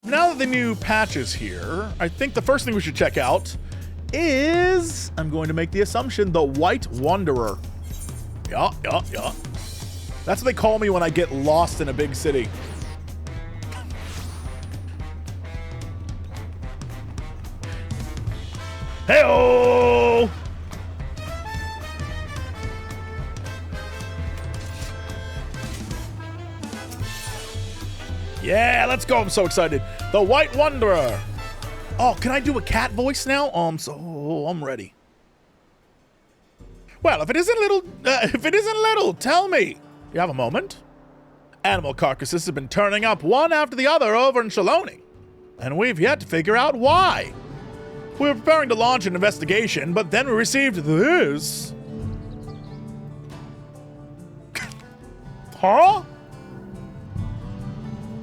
Now that the new patch is here, I think the first thing we should check out is, I'm going to make the assumption, the White Wanderer. Yeah. That's what they call me when I get lost in a big city. Hey-oh! Yeah, let's go. I'm so excited. The White Wanderer. Oh, can I do a cat voice now? I'm ready. Well, if it isn't little, tell me. You have a moment? Animal carcasses have been turning up one after the other over in Felyne, and we've yet to figure out why. We were preparing to launch an investigation, but then we received this. Huh?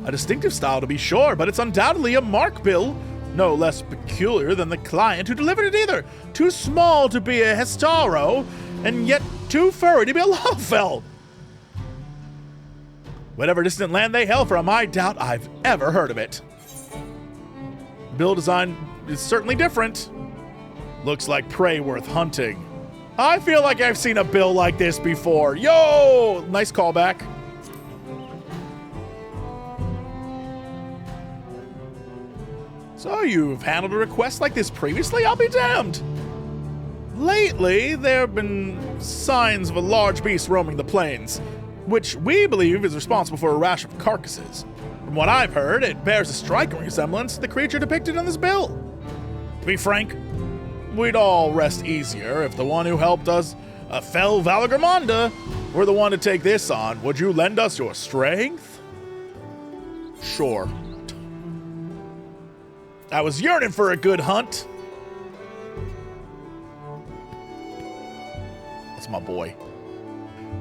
A distinctive style to be sure, but it's undoubtedly a mark bill, no less peculiar than the client who delivered it either. Too small to be a Hestaro, and yet too furry to be a Lofell. Whatever distant land they hail from, I doubt I've ever heard of it. Bill design is certainly different. Looks like prey worth hunting. I feel like I've seen a bill like this before. Yo! Nice callback. So you've handled a request like this previously? I'll be damned. Lately, there have been signs of a large beast roaming the plains, which we believe is responsible for a rash of carcasses. From what I've heard, it bears a striking resemblance to the creature depicted in this bill. To be frank, we'd all rest easier if the one who helped us, a Fel Valagramanda, were the one to take this on. Would you lend us your strength? Sure. I was yearning for a good hunt. That's my boy.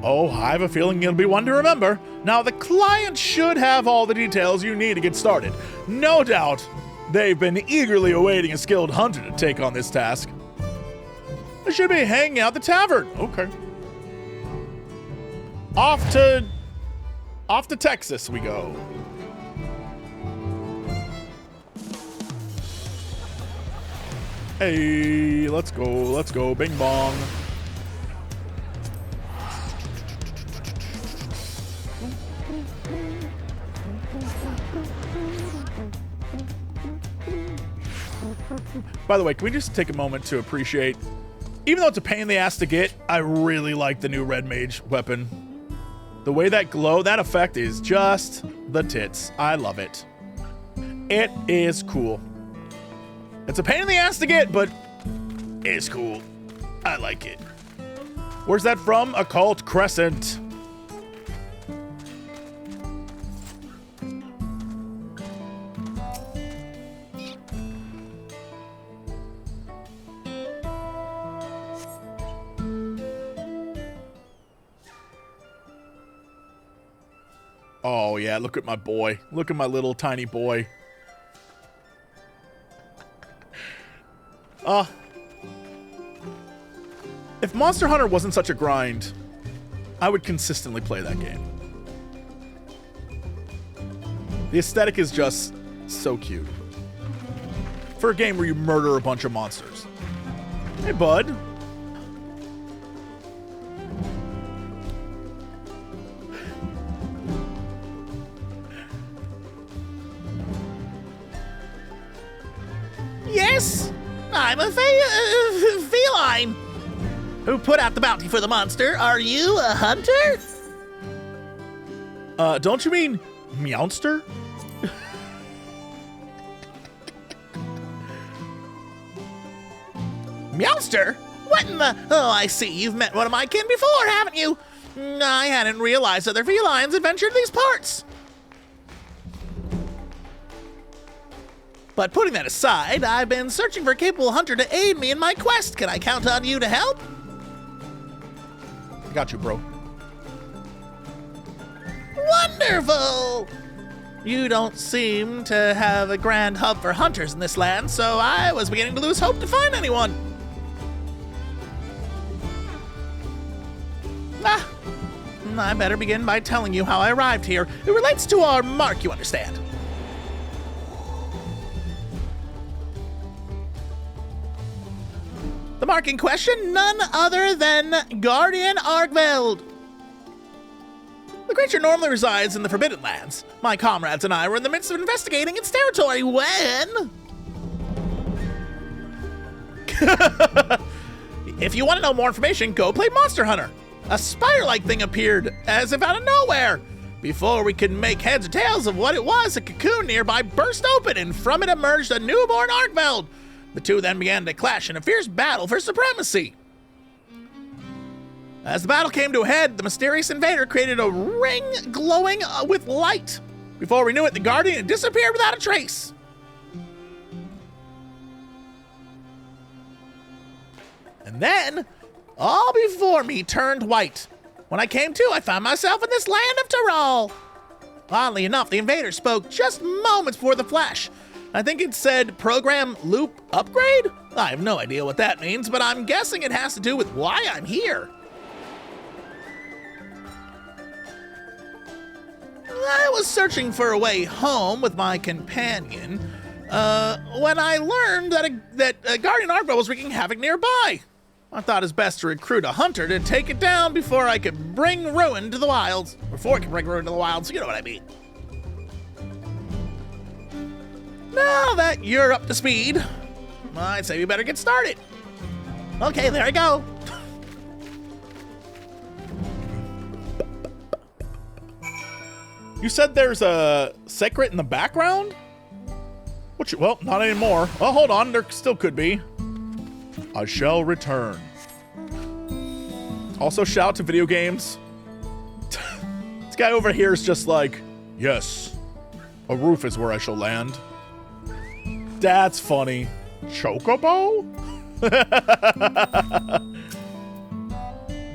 Oh, I have a feeling you'll be one to remember. Now, the client should have all the details you need to get started. No doubt, they've been eagerly awaiting a skilled hunter to take on this task. They should be hanging out at the tavern. Okay. Off to Texas we go. Hey, let's go, bing bong. By the way, can we just take a moment to appreciate, even though it's a pain in the ass to get, I really like the new Red Mage weapon. The way that glow, that effect is just the tits. I love it. It is cool. It's a pain in the ass to get, but it's cool. I like it. Where's that from? Occult Crescent. Oh yeah, look at my boy. Look at my little tiny boy. If Monster Hunter wasn't such a grind, I would consistently play that game. The aesthetic is just so cute. For a game where you murder a bunch of monsters. Hey, bud. Yes, I'm a feline. Who put out the bounty for the monster? Are you a hunter? Don't you mean Meowster? Meowster? What in the... Oh, I see. You've met one of my kin before, haven't you? I hadn't realized other felines adventured these parts. But putting that aside, I've been searching for a capable hunter to aid me in my quest. Can I count on you to help? Got you, bro. Wonderful! You don't seem to have a grand hub for hunters in this land, so I was beginning to lose hope to find anyone. I better begin by telling you how I arrived here. It relates to our mark, you understand. The mark in question, none other than Guardian Arkveld. The creature normally resides in the Forbidden Lands. My comrades and I were in the midst of investigating its territory when... If you want to know more information, go play Monster Hunter. A spider-like thing appeared, as if out of nowhere. Before we could make heads or tails of what it was, a cocoon nearby burst open, and from it emerged a newborn Arkveld. The two then began to clash in a fierce battle for supremacy. As the battle came to a head, the mysterious invader created a ring glowing with light. Before we knew it, the Guardian had disappeared without a trace. And then, all before me turned white. When I came to, I found myself in this land of Tyrol. Oddly enough, the invader spoke just moments before the flash. I think it said program loop upgrade? I have no idea what that means, but I'm guessing it has to do with why I'm here. I was searching for a way home with my companion when I learned that Guardian Arkveld was wreaking havoc nearby. I thought it best to recruit a hunter to take it down before I could bring ruin to the wilds. Before I could bring ruin to the wilds, you know what I mean. Now that you're up to speed, I'd say we better get started. Okay, there I go. You said there's a secret in the background? Well, not anymore. Oh, hold on, there still could be. I shall return. Also, shout out to video games. This guy over here is just like, yes, a roof is where I shall land. That's funny. Chocobo?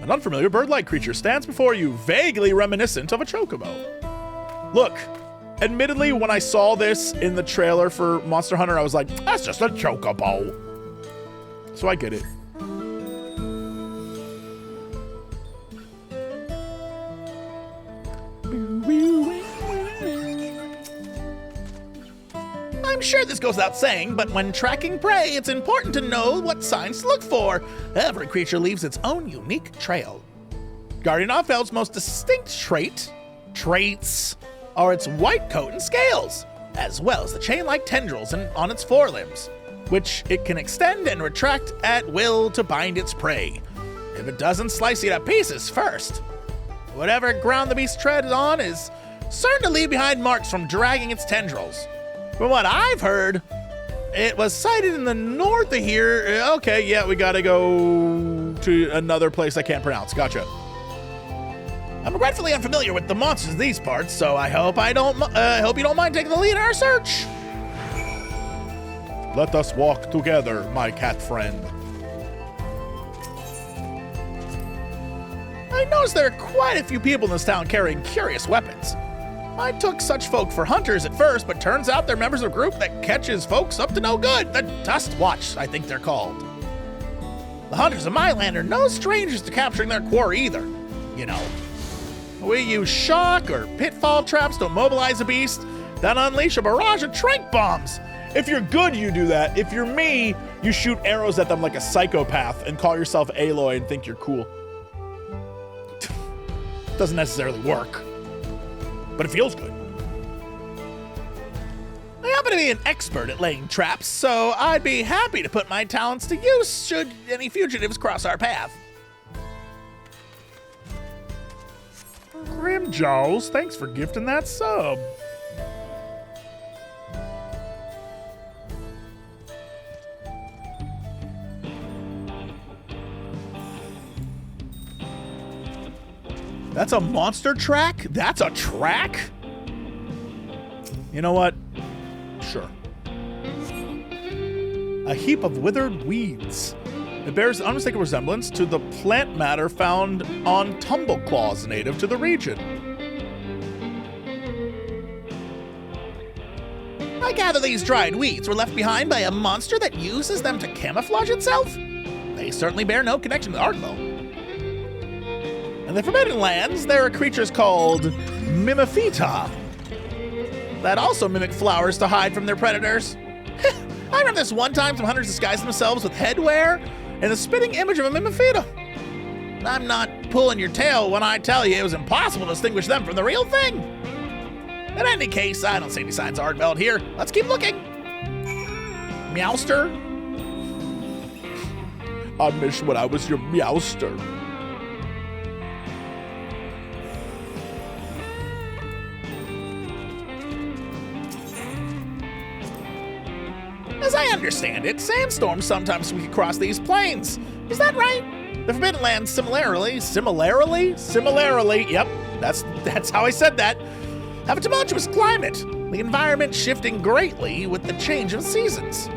An unfamiliar bird-like creature stands before you, vaguely reminiscent of a chocobo. Look, admittedly, when I saw this in the trailer for Monster Hunter, I was like, that's just a chocobo. So I get it. I'm sure this goes without saying, but when tracking prey, it's important to know what signs to look for. Every creature leaves its own unique trail. Guardian Arkveld's most distinct traits are its white coat and scales, as well as the chain-like tendrils on its forelimbs, which it can extend and retract at will to bind its prey. If it doesn't slice it to pieces first. Whatever ground the beast treads on is certain to leave behind marks from dragging its tendrils. From what I've heard, it was sighted in the north of here. Okay, yeah, we gotta go to another place I can't pronounce. Gotcha. I'm regretfully unfamiliar with the monsters in these parts, so I hope you don't mind taking the lead in our search. Let us walk together, my cat friend. I noticed there are quite a few people in this town carrying curious weapons. I took such folk for hunters at first, but turns out they're members of a group that catches folks up to no good. The Dust Watch, I think they're called. The hunters of my land are no strangers to capturing their quarry either. You know, we use shock or pitfall traps to immobilize a beast, then unleash a barrage of tranq bombs. If you're good, you do that. If you're me, you shoot arrows at them like a psychopath and call yourself Aloy and think you're cool. Doesn't necessarily work, but it feels good. I happen to be an expert at laying traps, so I'd be happy to put my talents to use should any fugitives cross our path. Grim Jaws, thanks for gifting that sub. That's a monster track? That's a track? You know what? Sure. A heap of withered weeds. It bears unmistakable resemblance to the plant matter found on Tumbleclaws native to the region. I gather these dried weeds were left behind by a monster that uses them to camouflage itself? They certainly bear no connection to Arkveld. In the Forbidden Lands, there are creatures called Mimifita that also mimic flowers to hide from their predators. I remember this one time some hunters disguised themselves with headwear and the spitting image of a Mimifida. I'm not pulling your tail when I tell you it was impossible to distinguish them from the real thing. In any case, I don't see any signs of Arkveld here. Let's keep looking. Meowster? I miss when I was your Meowster. As I understand it, sandstorms sometimes sweep across these plains. Is that right? The Forbidden Lands similarly, yep, that's how I said that, have a tumultuous climate, the environment shifting greatly with the change of seasons.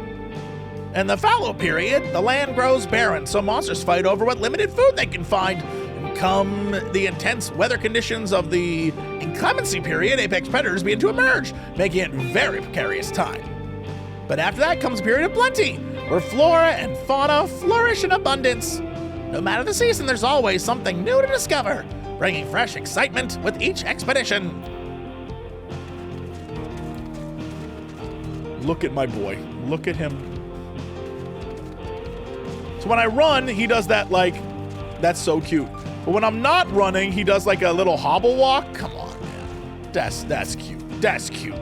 In the fallow period, the land grows barren, so monsters fight over what limited food they can find. And come the intense weather conditions of the inclemency period, apex predators begin to emerge, making it a very precarious time. But after that comes a period of plenty, where flora and fauna flourish in abundance. No matter the season, there's always something new to discover, bringing fresh excitement with each expedition. Look at my boy. Look at him. So when I run, he does that like, that's so cute. But when I'm not running, he does like a little hobble walk. Come on, man. That's cute. That's cute.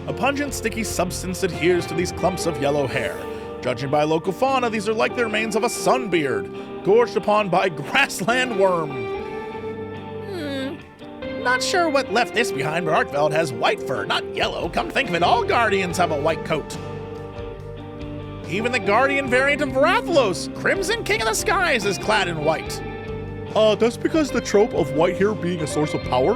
A pungent, sticky substance adheres to these clumps of yellow hair. Judging by local fauna, these are like the remains of a sunbeard, gorged upon by grassland worm. Not sure what left this behind, but Arkveld has white fur, not yellow. Come to think of it, all Guardians have a white coat. Even the Guardian variant of Rathalos, Crimson King of the Skies, is clad in white. That's because the trope of white hair being a source of power?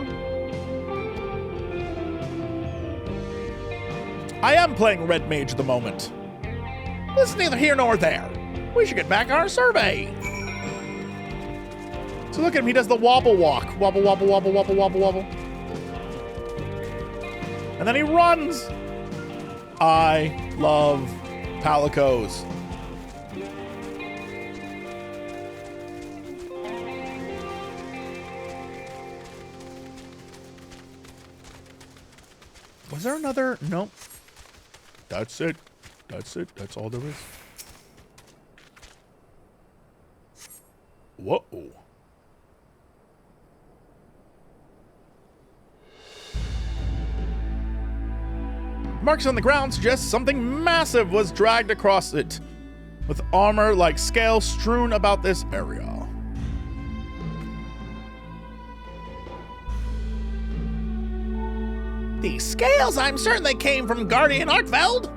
I am playing Red Mage at the moment. This is neither here nor there. We should get back on our survey. So look at him, he does the wobble walk. Wobble, wobble, wobble, wobble, wobble, wobble. And then he runs. I love Palicos. Was there another? Nope. That's it. That's it. That's all there is. Whoa. Marks on the ground suggest something massive was dragged across it, with armor like scales strewn about this area. These scales, I'm certain they came from Guardian Arkveld.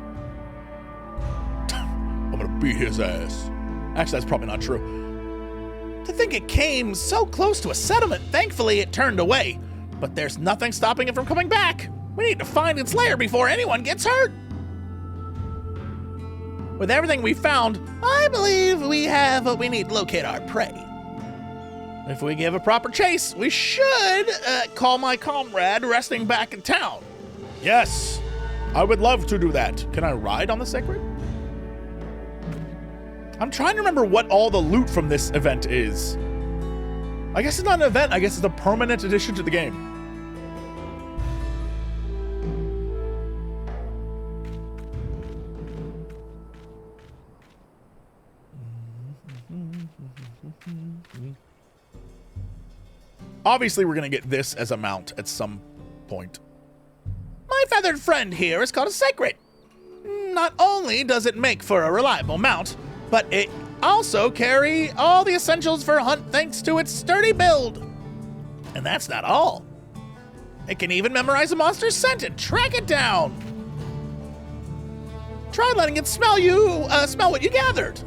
I'm gonna beat his ass. Actually, that's probably not true. To think it came so close to a settlement, thankfully it turned away. But there's nothing stopping it from coming back. We need to find its lair before anyone gets hurt. With everything we found, I believe we have what we need to locate our prey. If we give a proper chase, we should call my comrade resting back in town. Yes, I would love to do that. Can I ride on the Sacred? I'm trying to remember what all the loot from this event is. I guess it's not an event, I guess it's a permanent addition to the game. Obviously, we're going to get this as a mount at some point. My feathered friend here is called a Sacred. Not only does it make for a reliable mount, but it also carry all the essentials for a hunt thanks to its sturdy build. And that's not all. It can even memorize a monster's scent and track it down. Try letting it smell what you gathered.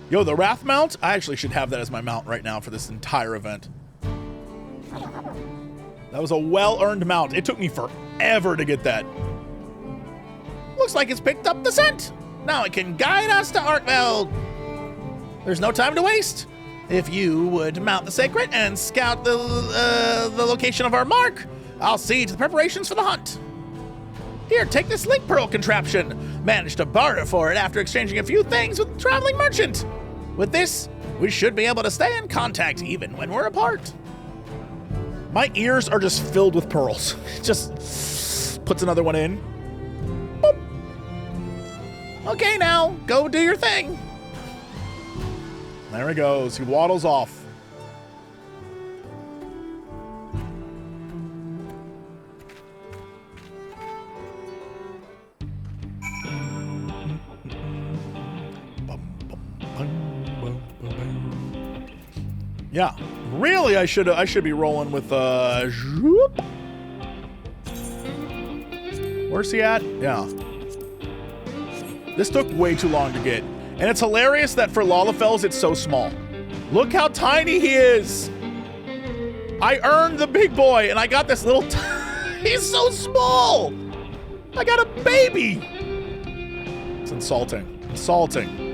Yo, the Wrath mount? I actually should have that as my mount right now for this entire event. That was a well-earned mount. It took me forever to get that. Looks like it's picked up the scent. Now it can guide us to Arkveld. There's no time to waste. If you would mount the Sacred and scout the location of our mark, I'll see to the preparations for the hunt. Here, take this link pearl contraption. Managed to barter for it after exchanging a few things with the traveling merchant. With this, we should be able to stay in contact even when we're apart. My ears are just filled with pearls. Just puts another one in. Boop. Okay, now, go do your thing. There he goes. He waddles off. Yeah, really, I should be rolling with Zoop. Where's he at? Yeah. This took way too long to get, and it's hilarious that for Lalafels it's so small. Look how tiny he is. I earned the big boy, and I got this little. He's so small. I got a baby. It's insulting. Insulting.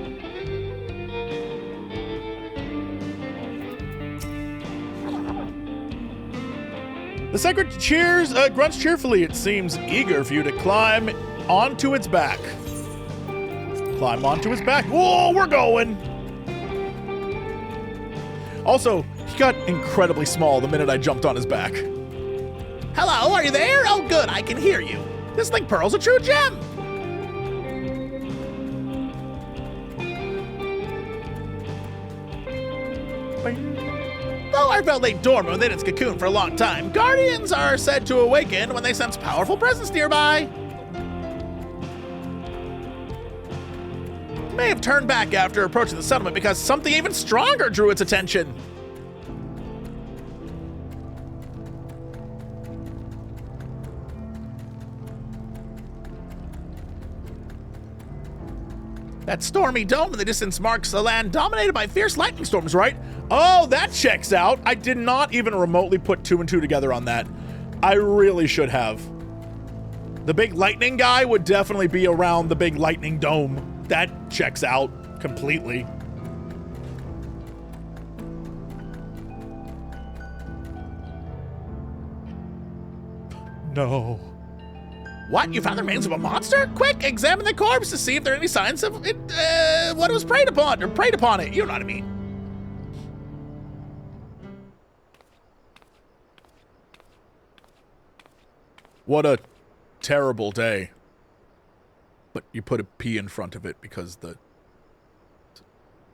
The sacred grunts cheerfully. It seems eager for you to climb onto its back. Climb onto its back. Whoa, we're going. Also, he got incredibly small the minute I jumped on his back. Hello, are you there? Oh, good, I can hear you. This Link Pearl's a true gem. Though Arkveld lay dormant within its cocoon for a long time, Guardians are said to awaken when they sense powerful presence nearby. May have turned back after approaching the settlement because something even stronger drew its attention. That stormy dome in the distance marks a land dominated by fierce lightning storms, right? Oh, that checks out. I did not even remotely put 2 and 2 together on that. I really should have. The big lightning guy would definitely be around the big lightning dome. That checks out completely. No. What? You found the remains of a monster? Quick, examine the corpse to see if there are any signs of it, what it was preyed upon, or preyed upon it. You know what I mean. What a terrible day. But you put a P in front of it because the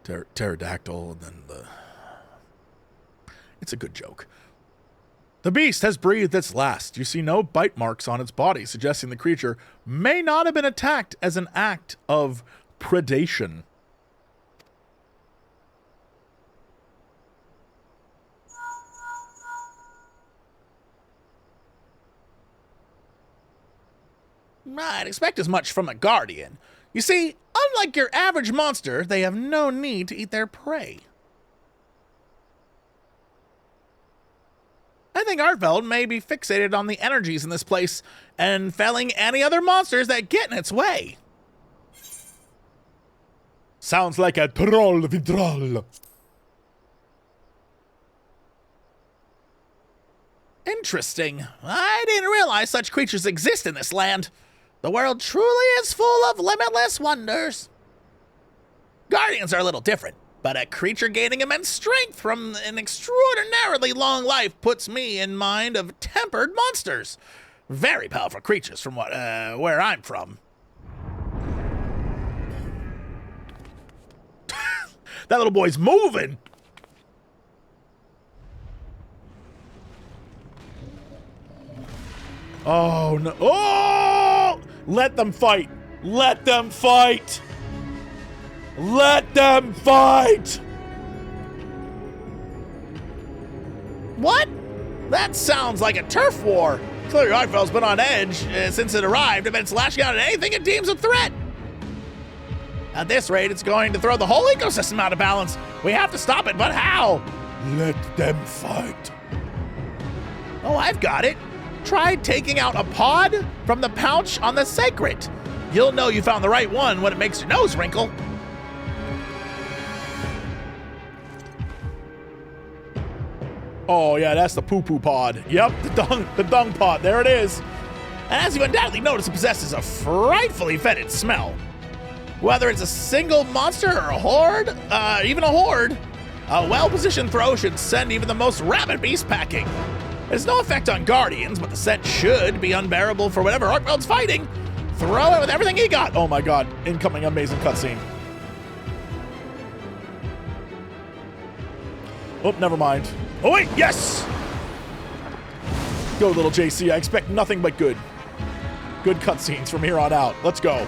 pterodactyl and then the... It's a good joke. The beast has breathed its last. You see no bite marks on its body, suggesting the creature may not have been attacked as an act of predation. I'd expect as much from a Guardian. You see, unlike your average monster, they have no need to eat their prey. I think Arkveld may be fixated on the energies in this place and felling any other monsters that get in its way. Sounds like a troll vidrol. Interesting. I didn't realize such creatures exist in this land. The world truly is full of limitless wonders. Guardians are a little different, but a creature gaining immense strength from an extraordinarily long life puts me in mind of tempered monsters. Very powerful creatures from where I'm from. That little boy's moving. Oh, no. Oh! Let them fight. Let them fight. Let them fight. What? That sounds like a turf war. Clearly, Arkveld's been on edge since it arrived, and it's lashing out at anything it deems a threat. At this rate, it's going to throw the whole ecosystem out of balance. We have to stop it, but how? Let them fight. Oh, I've got it. Try taking out a pod from the pouch on the sacred. You'll know you found the right one when it makes your nose wrinkle. Oh, yeah, that's the poo-poo pod. Yep, the dung pod. There it is. And as you undoubtedly notice, it possesses a frightfully fetid smell. Whether it's a single monster or a horde, even a horde, a well-positioned throw should send even the most rabid beast packing. There's no effect on Guardians, but the set should be unbearable for whatever Arkveld's fighting. Throw it with everything he got. Oh my god, incoming amazing cutscene. Oh, never mind. Oh wait, yes! Go, little JC. I expect nothing but good. Good cutscenes from here on out. Let's go.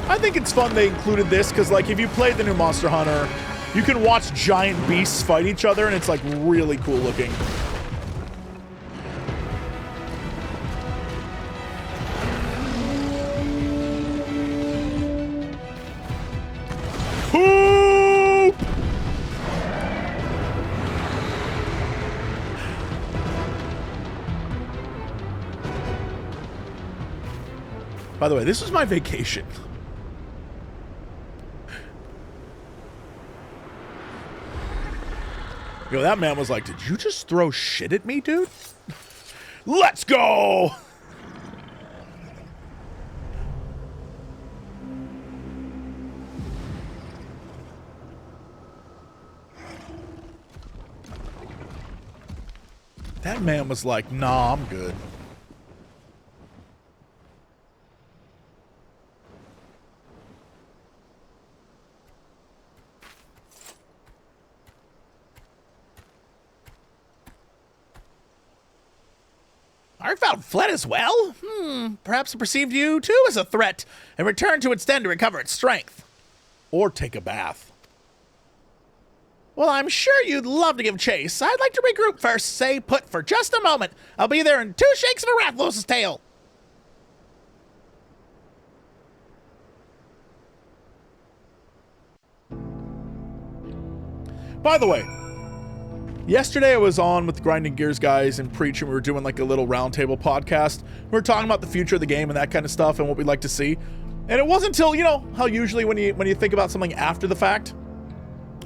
I think it's fun they included this, because, like, if you played the new Monster Hunter, you can watch giant beasts fight each other, and it's, like, really cool looking. Poop! By the way, this was my vacation. Yo, that man was like, did you just throw shit at me, dude? Let's go! That man was like, nah, I'm good. Arkveld fled as well? Perhaps it perceived you too as a threat and returned to its den to recover its strength. Or take a bath. Well, I'm sure you'd love to give chase. I'd like to regroup first. Stay put for just a moment. I'll be there in 2 shakes of a Rathlos's tail. By the way, yesterday I was on with the Grinding Gears guys and Preach, and we were doing like a little roundtable podcast. We were talking about the future of the game and that kind of stuff and what we'd like to see. And it wasn't until, you know, how usually when you think about something after the fact,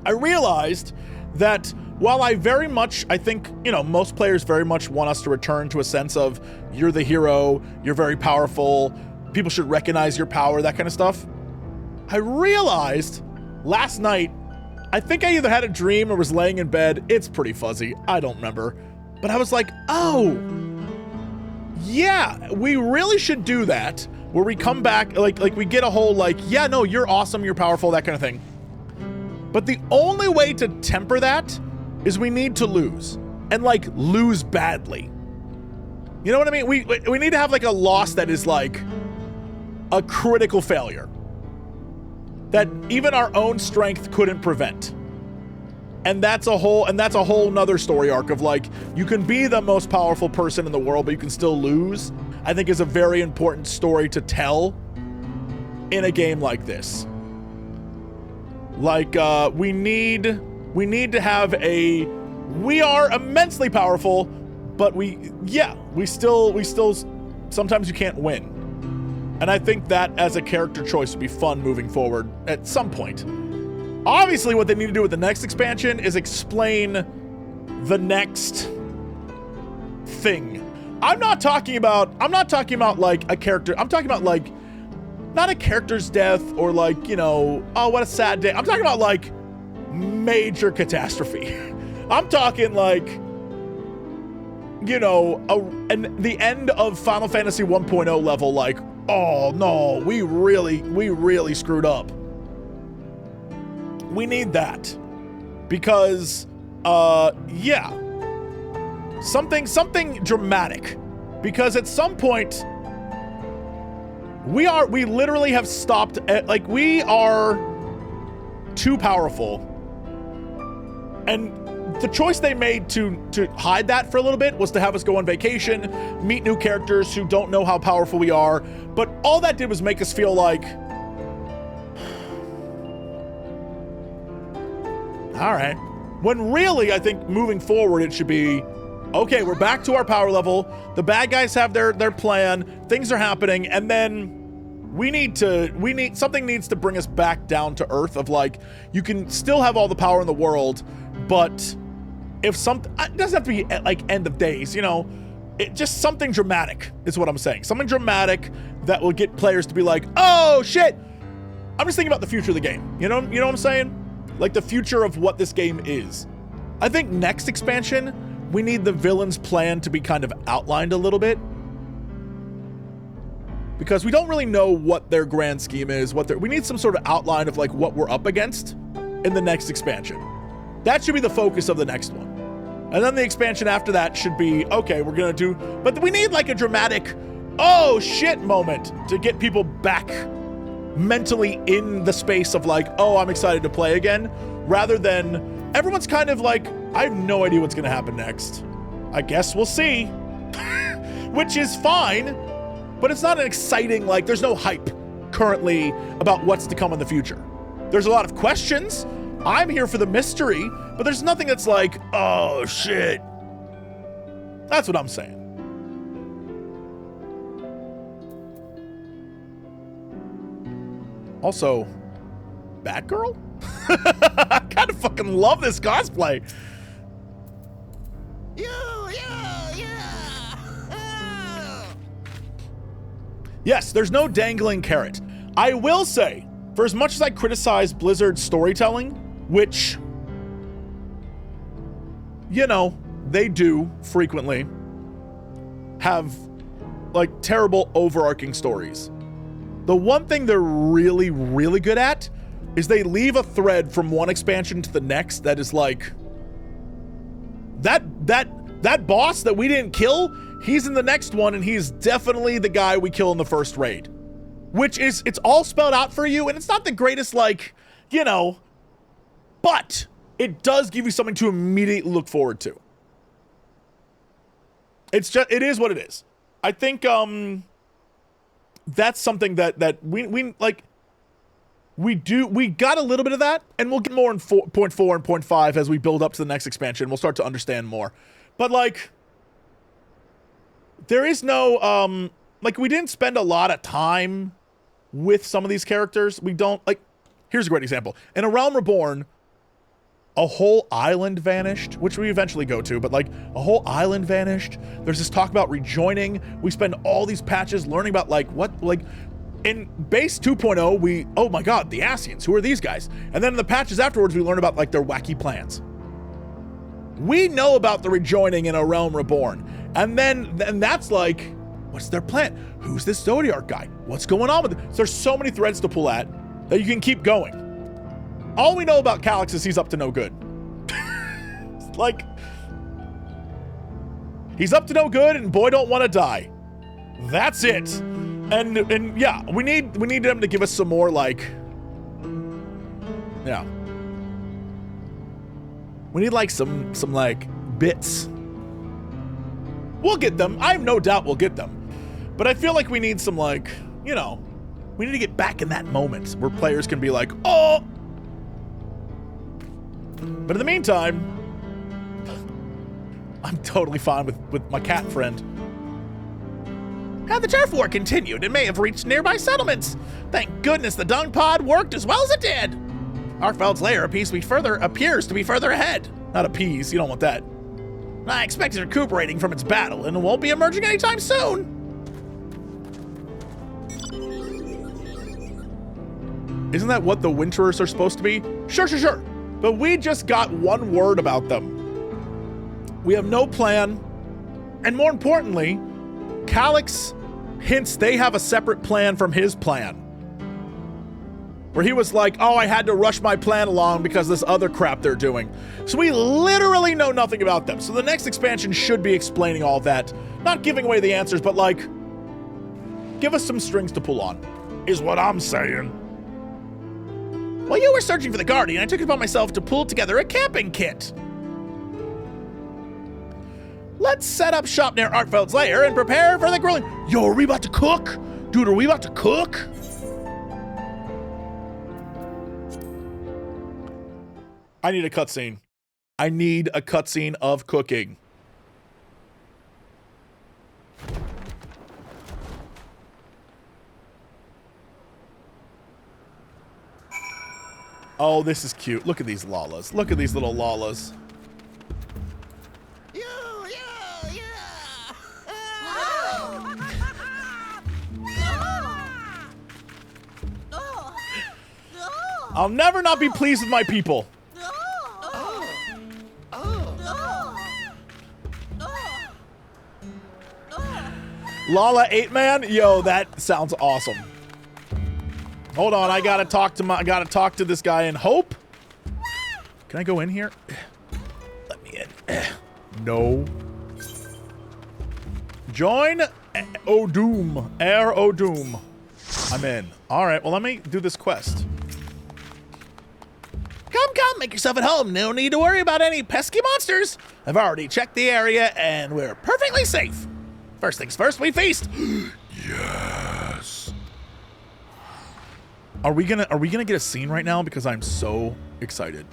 I realized that while I think, you know, most players very much want us to return to a sense of you're the hero, you're very powerful, people should recognize your power, that kind of stuff. I realized last night, I think I either had a dream or was laying in bed. It's pretty fuzzy. I don't remember. But I was like, oh, yeah, we really should do that. Where we come back, like we get a whole, like, yeah, no, you're awesome, you're powerful, that kind of thing. But the only way to temper that is we need to lose. And, like, lose badly. You know what I mean? We need to have, like, a loss that is, like, a critical failure. That even our own strength couldn't prevent. And that's a whole nother story arc of, like, you can be the most powerful person in the world, but you can still lose. I think is a very important story to tell in a game like this. Like, we need to have we are immensely powerful, but we still, sometimes you can't win. And I think that as a character choice would be fun moving forward at some point. Obviously, what they need to do with the next expansion is explain the next thing. I'm not talking about like a character. I'm talking about like not a character's death or like, you know, oh, what a sad day. I'm talking about like major catastrophe. I'm talking like, you know, the end of Final Fantasy 1.0 level, like, oh no, we really screwed up. We need that because, yeah, something dramatic, because at some point we literally have stopped at, like, we are too powerful, and the choice they made to hide that for a little bit was to have us go on vacation, meet new characters who don't know how powerful we are, but all that did was make us feel like, all right. When really, I think moving forward, it should be, okay, we're back to our power level. The bad guys have their plan. Things are happening, and then something needs to bring us back down to earth of, like, you can still have all the power in the world, but if something, it doesn't have to be like end of days, you know, just something dramatic is what I'm saying. Something dramatic that will get players to be like, oh shit. I'm just thinking about the future of the game. You know what I'm saying? Like the future of what this game is. I think next expansion, we need the villain's plan to be kind of outlined a little bit. Because we don't really know what their grand scheme is, we need some sort of outline of like what we're up against in the next expansion. That should be the focus of the next one. And then the expansion after that should be, okay, we're gonna do, but we need like a dramatic, oh shit moment to get people back mentally in the space of like, oh, I'm excited to play again, rather than everyone's kind of like, I have no idea what's gonna happen next. I guess we'll see, which is fine. But it's not an exciting, like, there's no hype currently about what's to come in the future. There's a lot of questions. I'm here for the mystery, but there's nothing that's like, oh, shit. That's what I'm saying. Also, Batgirl? I kind of fucking love this cosplay. Yes, there's no dangling carrot. I will say, for as much as I criticize Blizzard's storytelling, which, you know, they do frequently have like terrible overarching stories. The one thing they're really, really good at is they leave a thread from one expansion to the next that is like, that boss that we didn't kill, he's in the next one, and he's definitely the guy we kill in the first raid. Which is, it's all spelled out for you, and it's not the greatest, like, you know, but it does give you something to immediately look forward to. It's just, it is what it is. I think, that's something that we like, we got a little bit of that, and we'll get more in 4.4 and 0.5 as we build up to the next expansion. We'll start to understand more. But, like, there is no, like, we didn't spend a lot of time with some of these characters. We don't, like, here's a great example. In A Realm Reborn, a whole island vanished, which we eventually go to, but, like, a whole island vanished. There's this talk about rejoining. We spend all these patches learning about, like, what, like, in base 2.0, oh my god, the Asians, who are these guys? And then in the patches afterwards, we learn about, like, their wacky plans. We know about the rejoining in A Realm Reborn. And that's like, what's their plan? Who's this Zodiark guy? What's going on with it? So there's so many threads to pull at that you can keep going. All we know about Calyx is he's up to no good. Like, he's up to no good and boy don't want to die. That's it. And yeah, we need them to give us some more, like, yeah. We need like some like bits. We'll get them. I have no doubt we'll get them. But I feel like we need some, like, you know, we need to get back in that moment where players can be like, oh. But in the meantime, I'm totally fine with my cat friend. Had the turf war continued, it may have reached nearby settlements. Thank goodness the dung pod worked as well as it did. Arkveld's lair appears to be further ahead. Not appease, you don't want that. I expect it's recuperating from its battle and it won't be emerging anytime soon. Isn't that what the Winterers are supposed to be? Sure. But we just got one word about them. We have no plan. And more importantly, Calyx hints they have a separate plan from his plan. Where he was like, oh, I had to rush my plan along because this other crap they're doing. So we literally know nothing about them. So the next expansion should be explaining all that. Not giving away the answers, but like, give us some strings to pull on, is what I'm saying. While you were searching for the Guardian, I took it upon myself to pull together a camping kit. Let's set up shop near Arkveld's lair and prepare for the grilling. Yo, are we about to cook? Dude, are we about to cook? I need a cutscene. I need a cutscene of cooking. Oh, this is cute. Look at these Lalas. Look at these little Lalas. I'll never not be pleased with my people. Lala 8-man? Yo, that sounds awesome. Hold on, I gotta talk to this guy in Hope. Can I go in here? Let me in. No. Join O'Doom. Air O'Doom. I'm in. Alright, well let me do this quest. Come, make yourself at home. No need to worry about any pesky monsters. I've already checked the area and we're perfectly safe. First things first, we feast. Yes. Are we gonna get a scene right now? Because I'm so excited.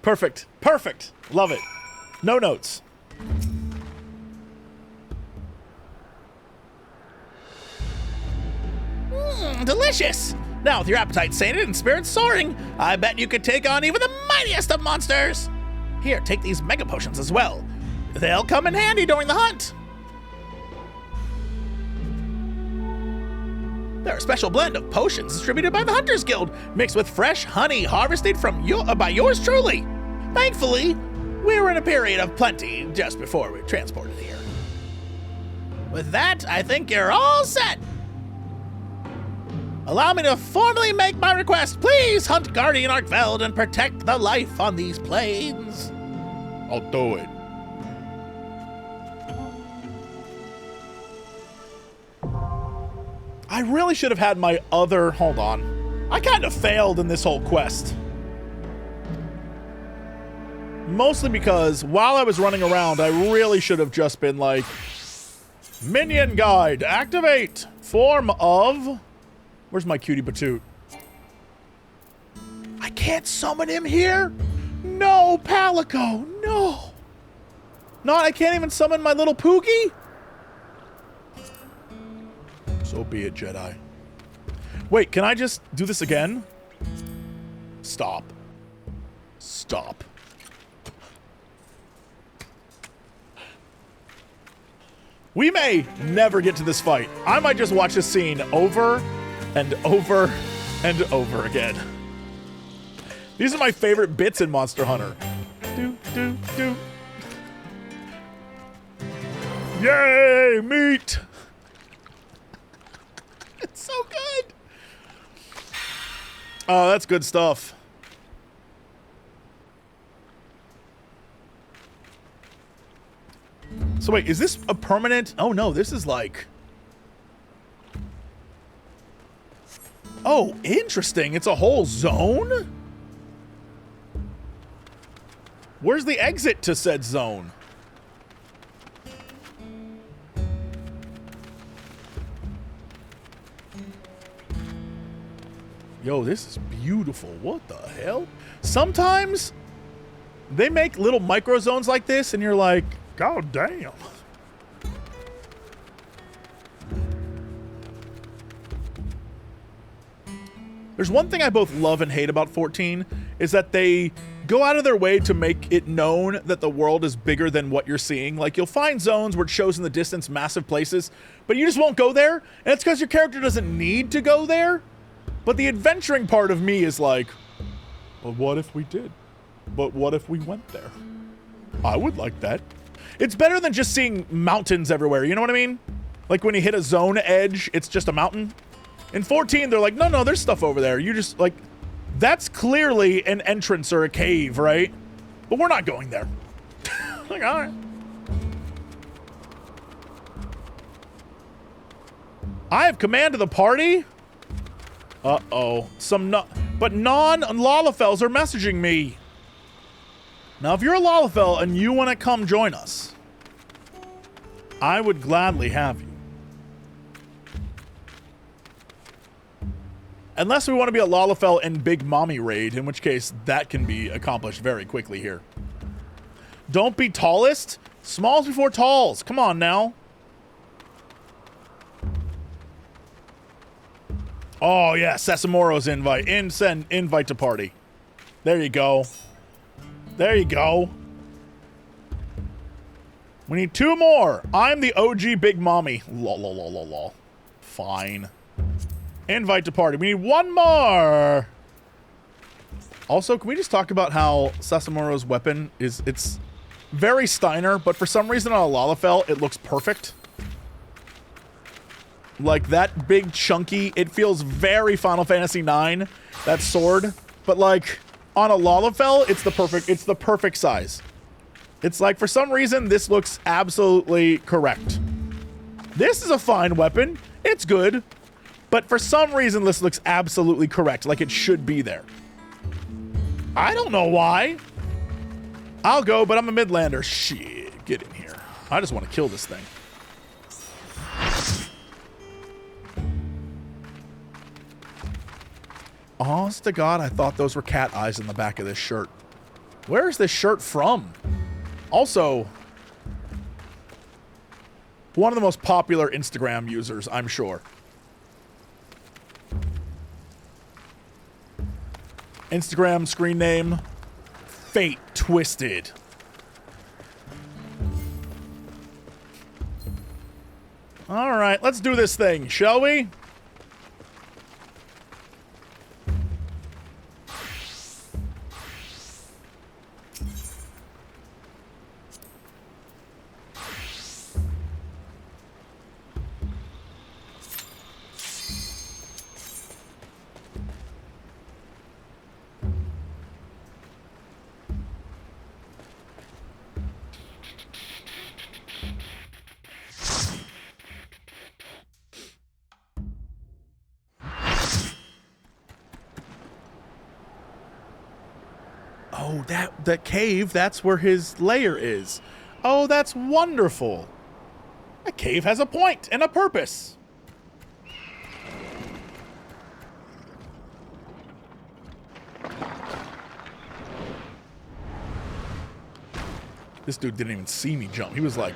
Perfect. Perfect. Love it. No notes. Delicious. Now, with your appetite sated and spirits soaring, I bet you could take on even the mightiest of monsters. Here, take these mega potions as well. They'll come in handy during the hunt. They're a special blend of potions distributed by the Hunters Guild, mixed with fresh honey harvested from by yours truly. Thankfully, we were in a period of plenty just before we transported here. With that, I think you're all set. Allow me to formally make my request. Please hunt Guardian Arkveld and protect the life on these plains. I'll do it. I really should have had my other... Hold on. I kind of failed in this whole quest. Mostly because while I was running around, I really should have just been like... Minion guide, activate. Form of... Where's my cutie Batoot? I can't summon him here? No, Palico, no. Not, I can't even summon my little Poogie? So be it, Jedi. Wait, can I just do this again? Stop. Stop. We may never get to this fight. I might just watch this scene over and over and over again. These are my favorite bits in Monster Hunter. Do, do, do. Yay, meat! It's so good. Oh, that's good stuff. So wait, is this a permanent? Oh no, this is like... Oh, interesting. It's a whole zone? Where's the exit to said zone? Yo, this is beautiful. What the hell? Sometimes they make little micro zones like this and you're like, God damn. There's one thing I both love and hate about 14 is that they go out of their way to make it known that the world is bigger than what you're seeing. Like, you'll find zones where it shows in the distance massive places, but you just won't go there. And it's because your character doesn't need to go there. But the adventuring part of me is like, but what if we did? But what if we went there? I would like that. It's better than just seeing mountains everywhere. You know what I mean? Like when you hit a zone edge, it's just a mountain. In 14, they're like, no, there's stuff over there. You just, like, that's clearly an entrance or a cave, right? But we're not going there. Like, all right. I have command of the party? Uh-oh. But non-Lalafells are messaging me. Now, if you're a Lalafell and you want to come join us, I would gladly have you. Unless we want to be a Lalafell and Big Mommy raid, in which case that can be accomplished very quickly here. Don't be tallest. Smalls before talls. Come on now. Oh, yeah. Sesamoro's invite. Send invite to party. There you go. There you go. We need 2 more. I'm the OG Big Mommy. Lol, lol, lol, lol, lol. Fine. Invite to party. We need 1 more. Also, can we just talk about how Sesamoro's weapon is... It's very Steiner, but for some reason on a Lalafell, it looks perfect. Like, that big, chunky... It feels very Final Fantasy IX, that sword. But, like, on a Lalafell, it's the perfect size. It's like, for some reason, this looks absolutely correct. This is a fine weapon. It's good. But for some reason, this looks absolutely correct. Like it should be there. I don't know why. I'll go, but I'm a Midlander. Shit, get in here. I just want to kill this thing. Honest to God, I thought those were cat eyes in the back of this shirt. Where is this shirt from? Also, one of the most popular Instagram users, I'm sure. Instagram screen name, Fate Twisted. All right, let's do this thing, shall we? Oh, that cave, that's where his lair is. Oh, that's wonderful. That cave has a point and a purpose. This dude didn't even see me jump. He was like,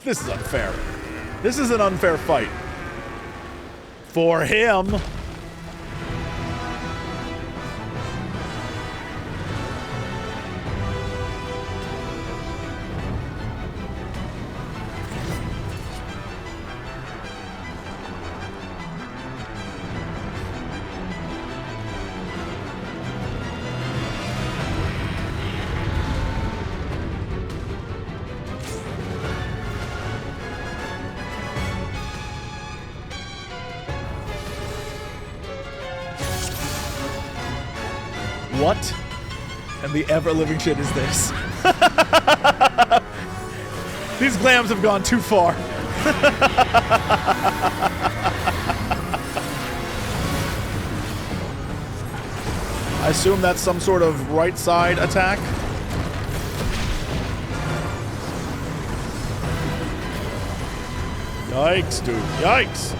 this is unfair. This is an unfair fight. For him. What and the ever-living shit is this? These glams have gone too far. I assume that's some sort of right side attack. Yikes, dude. Yikes.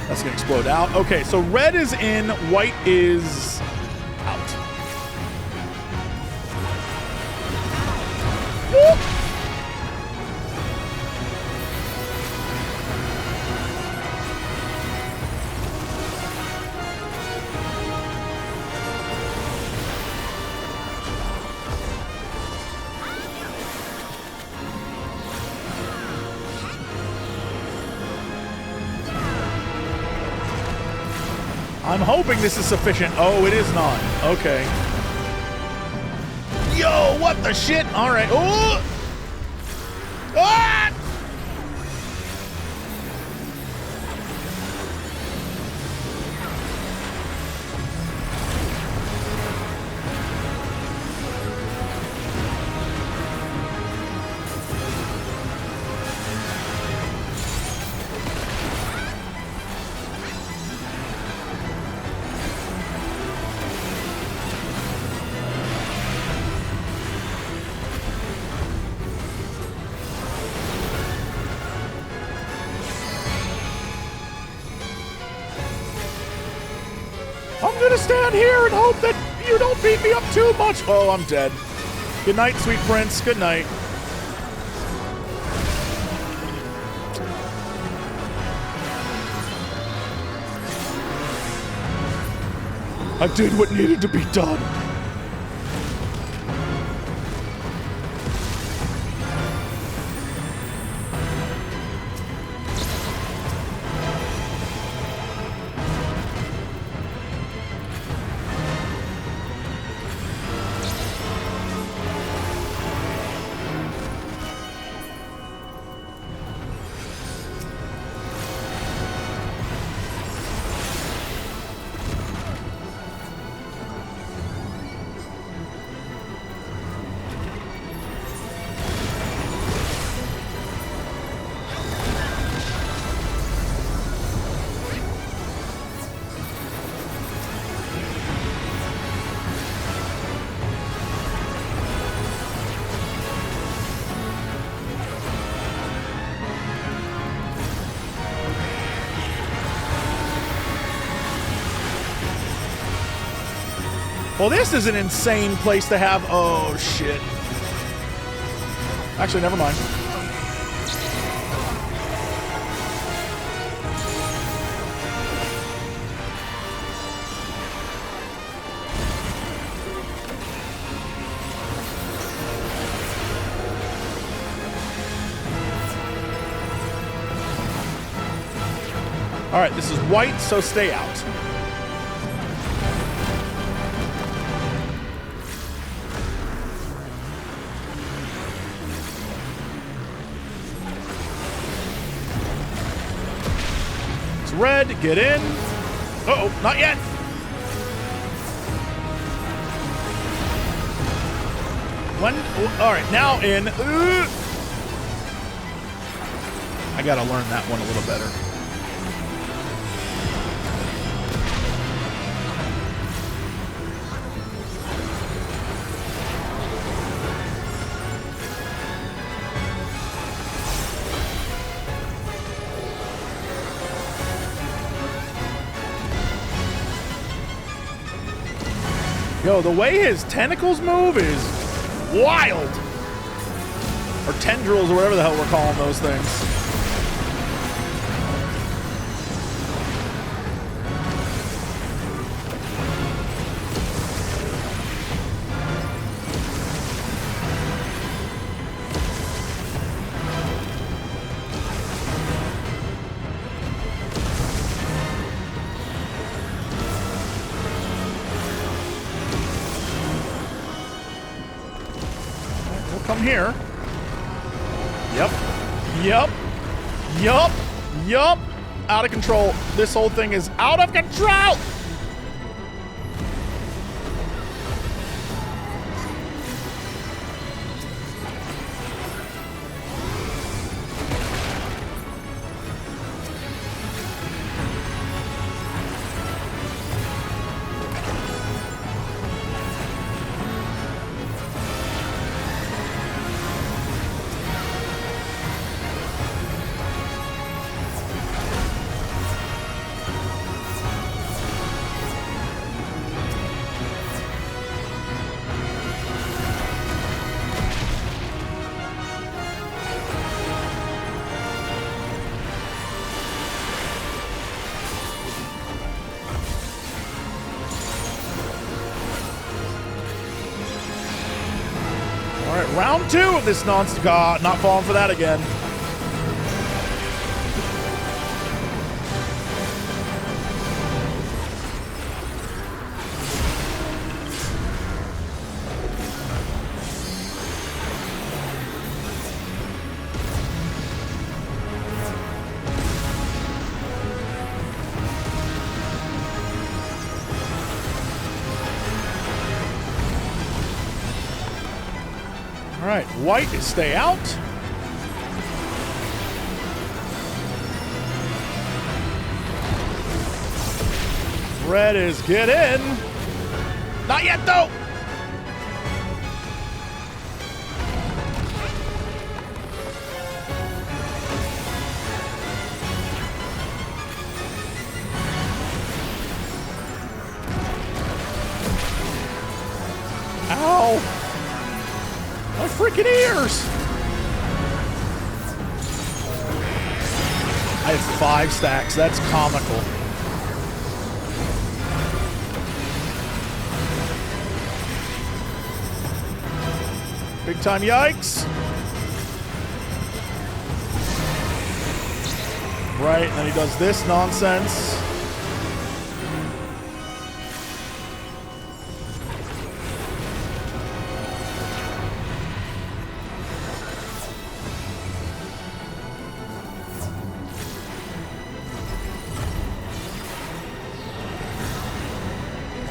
That's gonna explode out. Okay, so red is in, white is out. Woo! I'm hoping this is sufficient. Oh, it is not. Okay. Yo, what the shit? All right. Oh! Ah! I'm gonna stand here and hope that you don't beat me up too much. Oh, I'm dead. Good night, sweet prince. Good night. I did what needed to be done. Well, this is an insane place to have... Oh, shit. Actually, never mind. All right, this is white, so stay out. Red, get in. Uh-oh, not yet. When? All right, now in. I gotta learn that one a little better. Yo, the way his tentacles move is wild. Or tendrils, or whatever the hell we're calling those things. Come here. Yep. Yep. Yup. Yup. Out of control. This whole thing is out of control. All right, round two of this nonsense. God, not falling for that again. right, white is stay out. Red is get in. Not yet, though. Ow. My freaking ears. I have 5 stacks. That's comical. Big time yikes. Right, and then he does this nonsense.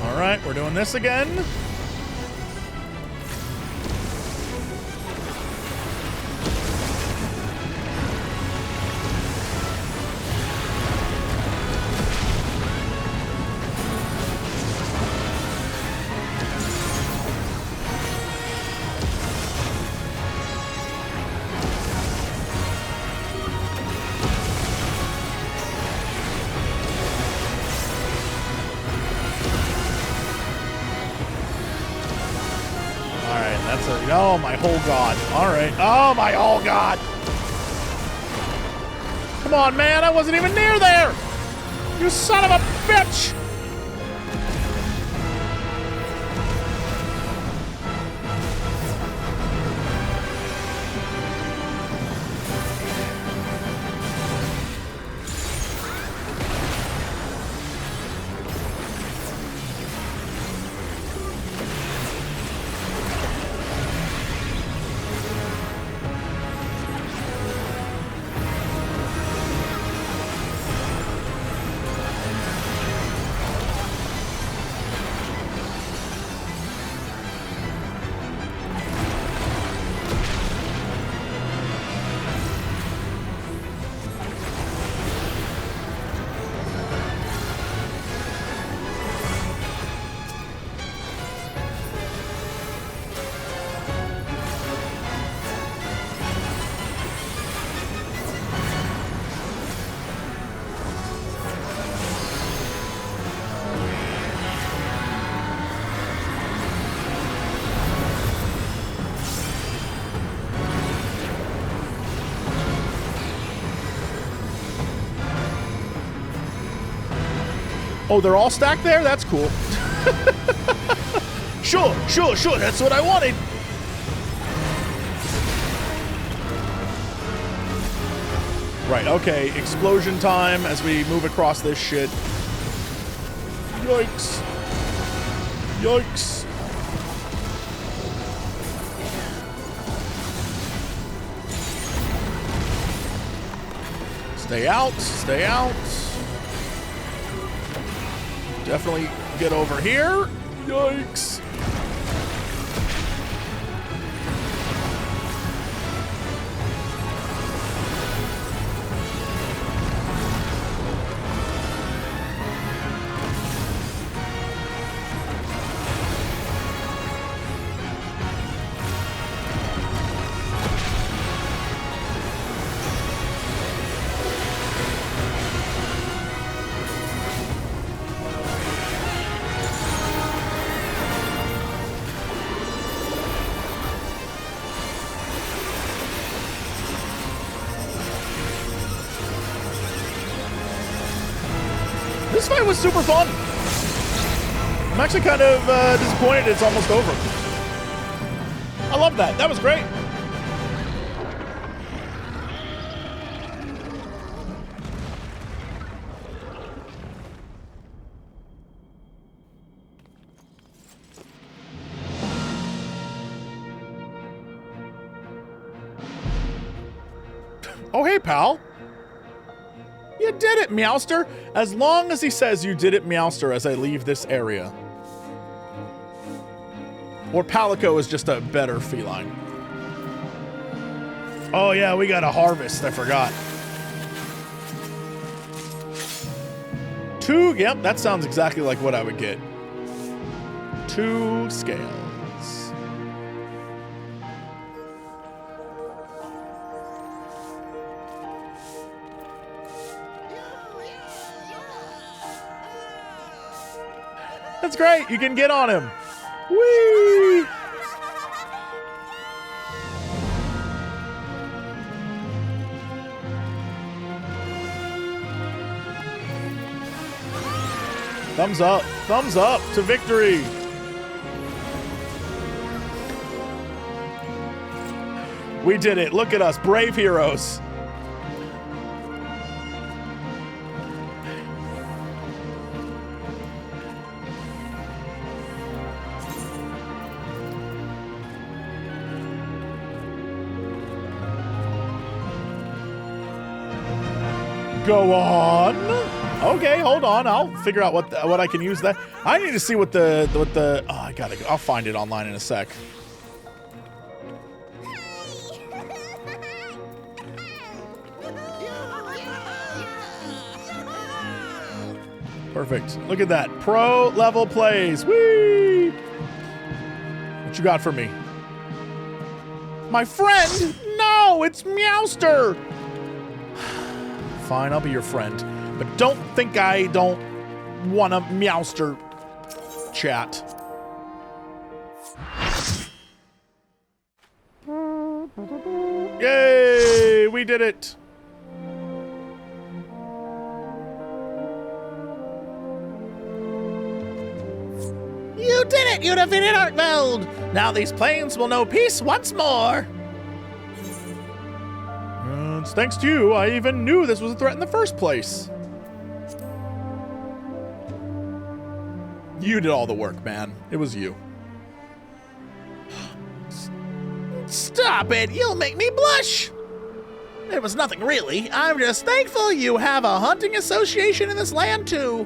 All right, we're doing this again. Oh, my whole god. All right. Oh, my whole god. Come on, man. I wasn't even near there. You son of a bitch. Oh, they're all stacked there? That's cool. Sure. That's what I wanted. Right, okay. Explosion time as we move across this shit. Yikes. Yikes. Stay out. Stay out. Definitely get over here. Yikes. This fight was super fun. I'm actually kind of disappointed it's almost over. I love that. That was great. Oh, hey, pal. You did it, Meowster! As long as he says you did it, Meowster, as I leave this area. Or Palico is just a better feline. Oh yeah, we got a harvest. I forgot. 2, yep, that sounds exactly like what I would get. 2 scales. That's great. You can get on him. Whee! Thumbs up to victory. We did it. Look at us, brave heroes. Go on. Okay, hold on. I'll figure out what I can use that. I need to see what the oh, I gotta go. I'll find it online in a sec. Perfect. Look at that. Pro level plays. Whee! What you got for me? My friend? No, it's Meowster. Fine, I'll be your friend. But don't think I don't want a Meowster chat. Yay! We did it! You did it! You defeated Arkveld! Now these plains will know peace once more! It's thanks to you, I even knew this was a threat in the first place. You did all the work, man. It was you. Stop it! You'll make me blush! It was nothing really. I'm just thankful you have a hunting association in this land too.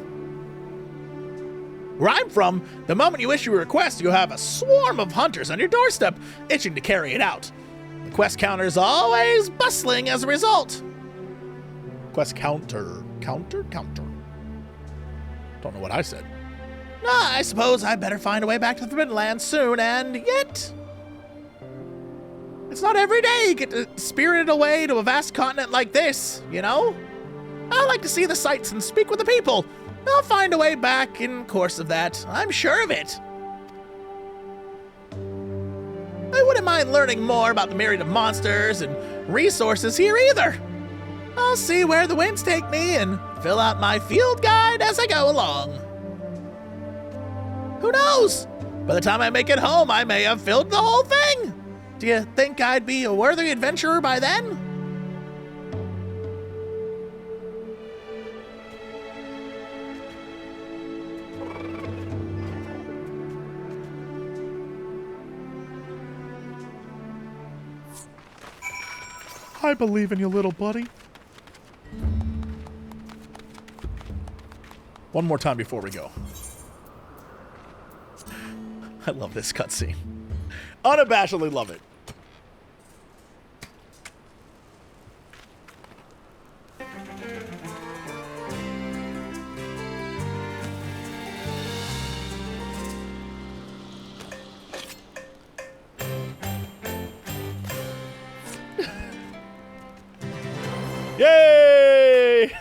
Where I'm from, the moment you issue a request, you'll have a swarm of hunters on your doorstep, itching to carry it out. The quest counter's always bustling as a result. Quest counter. Counter? Don't know what I said. I suppose I better find a way back to the Forbidden Lands soon, and yet... It's not every day you get spirited away to a vast continent like this, you know? I like to see the sights and speak with the people. I'll find a way back in course of that. I'm sure of it. I wouldn't mind learning more about the myriad of monsters and resources here either. I'll see where the winds take me and fill out my field guide as I go along. Who knows? By the time I make it home, I may have filled the whole thing. Do you think I'd be a worthy adventurer by then? I believe in you, little buddy. One more time before we go. I love this cutscene. Unabashedly love it. Yay!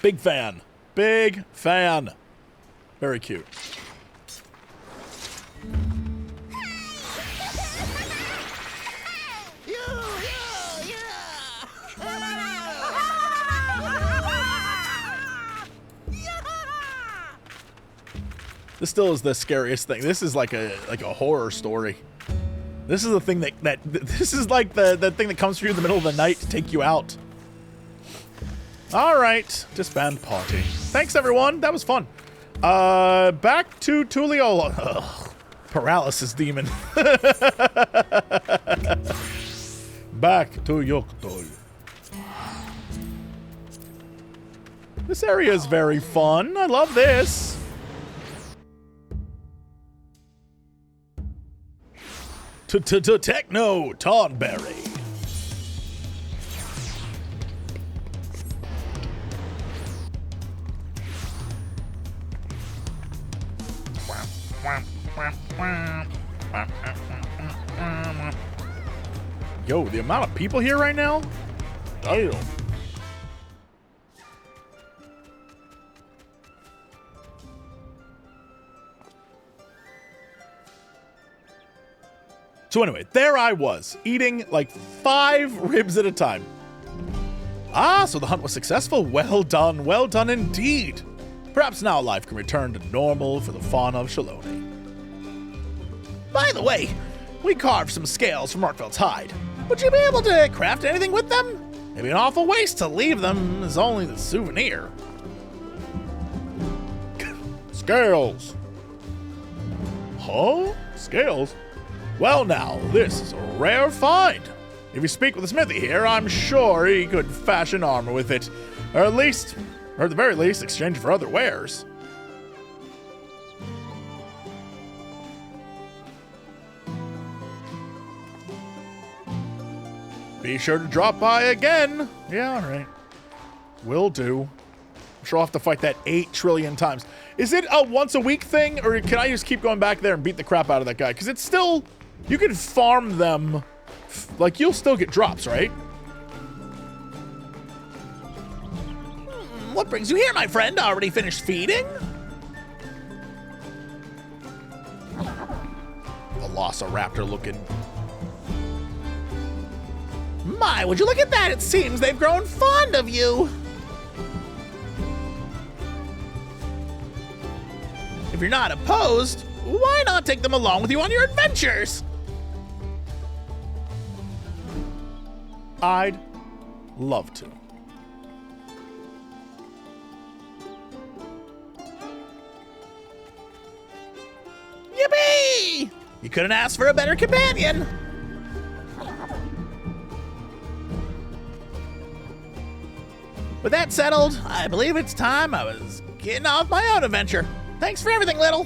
Big fan. Big fan. Very cute. This still is the scariest thing. This is like a horror story. This is the thing that this is like the thing that comes for you in the middle of the night to take you out. All right, disband party. Thanks everyone, that was fun. Back to Tulliola. Ugh, paralysis demon. Back to Yoktol. This area is very fun. I love this. Techno Tonberry. Yo, the amount of people here right now? Damn. So anyway, there I was, eating like 5 ribs at a time. Ah, so the hunt was successful. Well done indeed. Perhaps now life can return to normal for the fauna of Felyne. By the way, we carved some scales from Arkveld's hide. Would you be able to craft anything with them? It'd be an awful waste to leave them as only the souvenir. Scales. Huh? Scales? Well now, this is a rare find. If you speak with the smithy here, I'm sure he could fashion armor with it. Or at the very least, exchange it for other wares. Be sure to drop by again. Yeah, all right. Will do. I'm sure I'll have to fight that 8 trillion times. Is it a once a week thing, or can I just keep going back there and beat the crap out of that guy? Because it's still, you can farm them, like you'll still get drops, right? What brings you here, my friend? Already finished feeding? Velociraptor looking. My, would you look at that? It seems they've grown fond of you. If you're not opposed, why not take them along with you on your adventures? I'd love to. Yippee! You couldn't ask for a better companion. With that settled, I believe it's time I was getting off my own adventure. Thanks for everything, Little.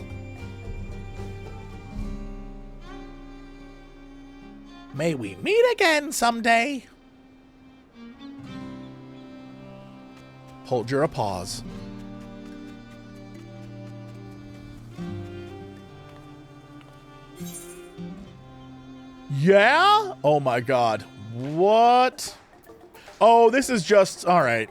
May we meet again someday. Hold your applause. Yeah? Oh my god. What? Oh, this is just... Alright.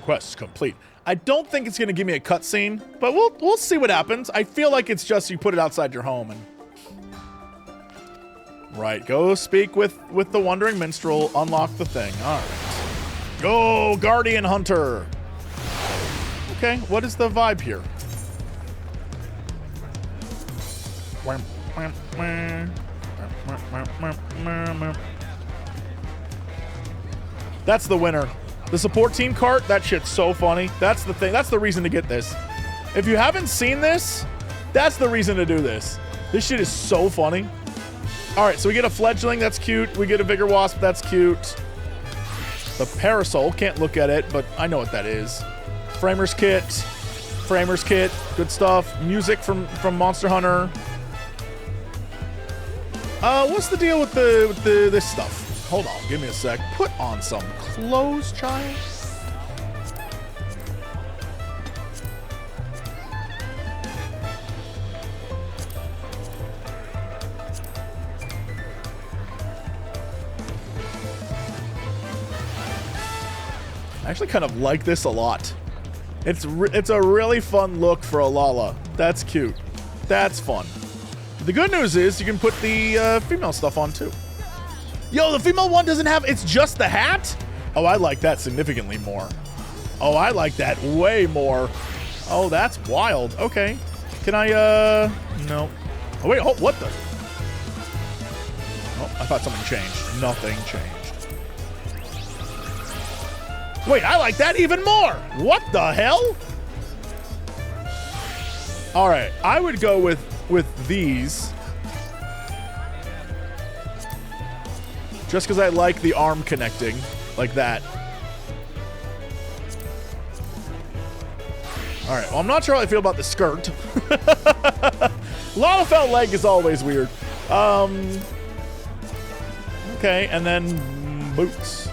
Quest complete. I don't think it's going to give me a cutscene, but we'll see what happens. I feel like it's just you put it outside your home and... Right, go speak with the Wandering Minstrel, unlock the thing. Alright. Go, Guardian Hunter! Okay, what is the vibe here? That's the winner. The support team cart, that shit's so funny. That's the thing. That's the reason to get this. If you haven't seen this, that's the reason to do this. This shit is so funny. All right, so we get a fledgling. That's cute. We get a vigor wasp. That's cute. The parasol. Can't look at it, but I know what that is. Framer's kit. Framer's kit. Good stuff. Music from Monster Hunter. What's the deal with this stuff? Hold on, give me a sec. Put on some clothes, child. I actually kind of like this a lot. It's a really fun look for a Lala. That's cute. That's fun. The good news is you can put the female stuff on too. Yo, the female one doesn't have, it's just the hat? Oh, I like that significantly more. Oh, I like that way more. Oh, that's wild. Okay. Can I, no. Oh, wait, oh, what the? Oh, I thought something changed. Nothing changed. Wait, I like that even more. What the hell? All right, I would go with these. Just because I like the arm connecting, like that. All right, well, I'm not sure how I feel about the skirt. Lalafell leg is always weird. Okay, and then boots.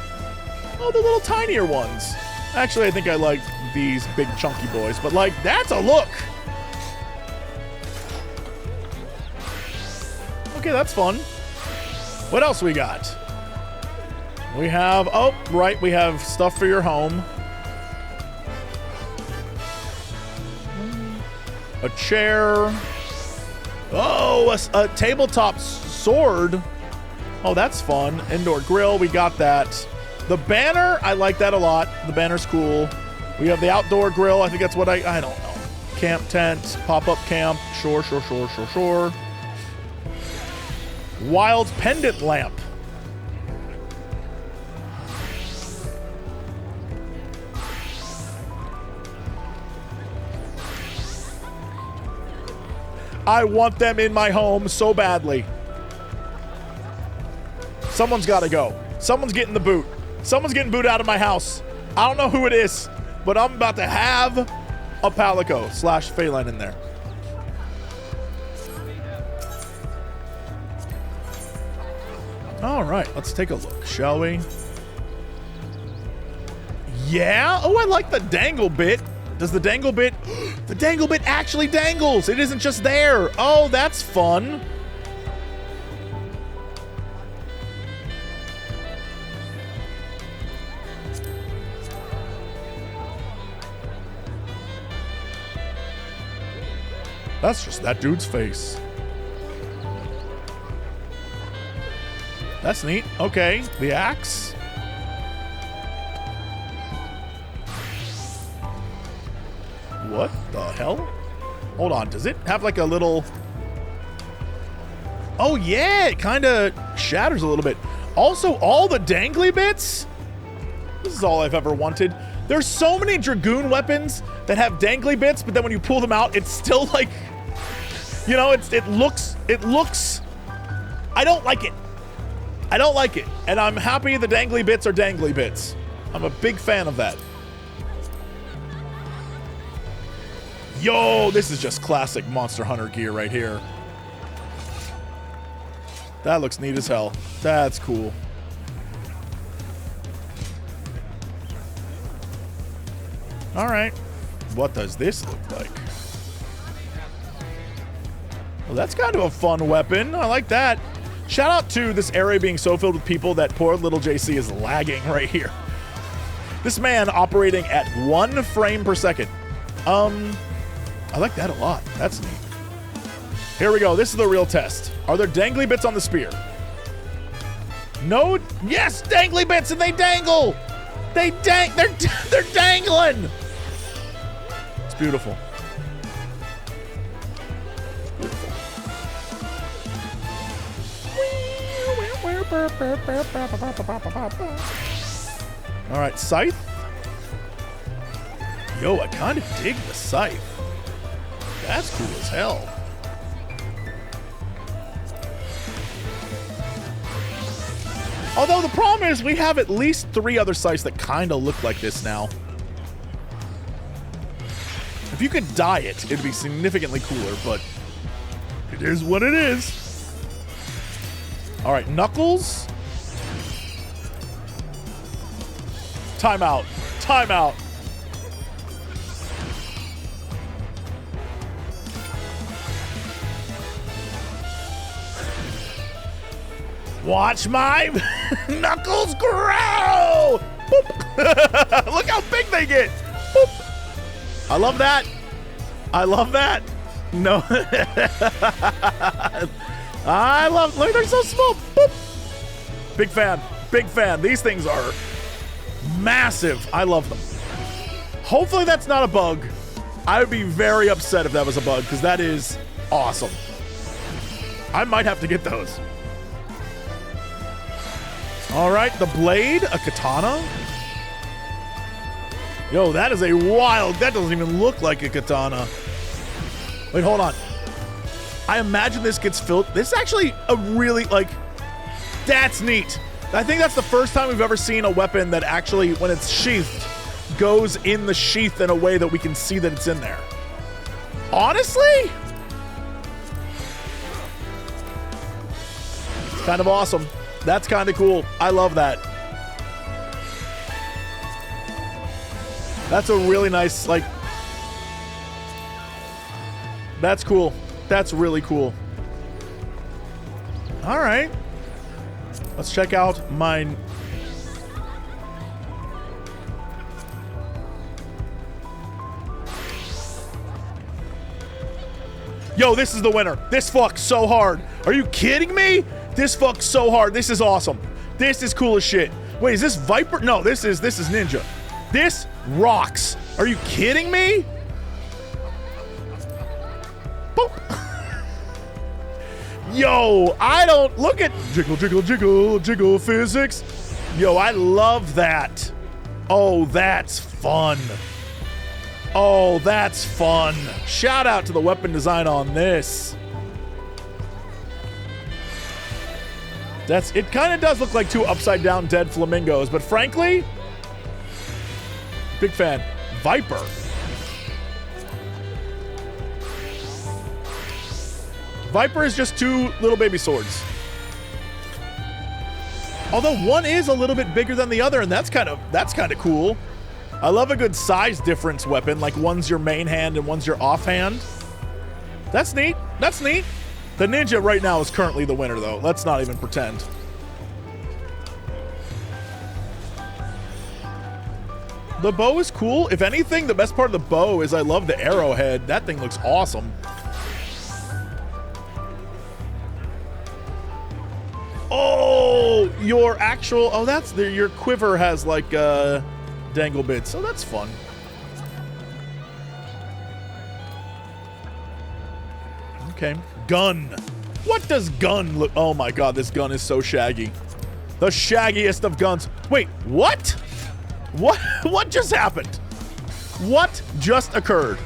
Oh, the little tinier ones. Actually, I think I like these big chunky boys, but like, that's a look. Okay, that's fun. What else we got? We have, oh, right, we have stuff for your home. A chair. Oh, a tabletop sword. Oh, that's fun. Indoor grill, we got that. The banner, I like that a lot. The banner's cool. We have the outdoor grill. I think that's what I don't know. Camp tent, pop-up camp. Sure. Wild pendant lamp. I want them in my home so badly. Someone's got to go. Someone's getting the boot. Someone's getting booted out of my house. I don't know who it is, but I'm about to have a Palico / Felyne in there. All right, let's take a look, shall we? Yeah. Oh, I like the dangle bit. Does the dangle bit... The dangle bit actually dangles. It isn't just there. Oh, that's fun. That's just that dude's face. That's neat. Okay, the axe. What the hell? Hold on, does it have like a little... Oh yeah, it kind of shatters a little bit. Also, all the dangly bits? This is all I've ever wanted. There's so many Dragoon weapons that have dangly bits, but then when you pull them out, it's still like... You know, it looks... I don't like it. I don't like it. And I'm happy the dangly bits are dangly bits. I'm a big fan of that. Yo, this is just classic Monster Hunter gear right here. That looks neat as hell. That's cool. All right. What does this look like? Well, that's kind of a fun weapon. I like that. Shout out to this area being so filled with people that poor little JC is lagging right here. This man operating at 1 frame per second. I like that a lot. That's neat. Here we go. This is the real test. Are there dangly bits on the spear? No. Yes, dangly bits, and they dangle. They're dangling. It's beautiful. All right, scythe. Yo, I kind of dig the scythe. That's cool as hell. Although the problem is we have at least 3 other scythes that kind of look like this now. If you could dye it, it'd be significantly cooler, but it is what it is. All right, Knuckles. Timeout. Timeout. Watch my Knuckles grow! Boop. Look how big they get! Boop. I love that. I love that. No. I love, look, they're so small. Boop. Big fan. Big fan. These things are massive. I love them. Hopefully that's not a bug. I would be very upset if that was a bug, because that is awesome. I might have to get those. All right, the blade, a katana. Yo, that is a wild, that doesn't even look like a katana. Wait, hold on. I imagine this gets filled. This is actually a really, like, that's neat. I think that's the first time we've ever seen a weapon that actually, when it's sheathed, goes in the sheath in a way that we can see that it's in there. Honestly, Kind of awesome. That's kind of cool. I love that. That's a really nice, like... That's cool. That's really cool. All right. Let's check out mine. Yo, this is the winner. This fucks so hard. Are you kidding me? This fucks so hard. This is awesome. This is cool as shit. Wait, is this Viper? No, this is Ninja. This rocks. Are you kidding me? Boop. Yo, I don't look at jiggle, jiggle, jiggle, jiggle physics. Yo, I love that. Oh, that's fun. Oh, that's fun. Shout out to the weapon design on this. It kind of does look like two upside down dead flamingos, but frankly, big fan. Viper. Viper is just two little baby swords. Although one is a little bit bigger than the other, and that's kind of cool. I love a good size difference weapon, like one's your main hand and one's your offhand. That's neat. That's neat. The Ninja right now is currently the winner, though. Let's not even pretend. The bow is cool. If anything, the best part of the bow is I love the arrowhead. That thing looks awesome. Oh, your actual... Oh, that's... Your quiver has, like, dangle bits. So that's fun. Okay. Gun. What does gun look... Oh, my God. This gun is so shaggy. The shaggiest of guns. Wait, what? What just happened? What just occurred?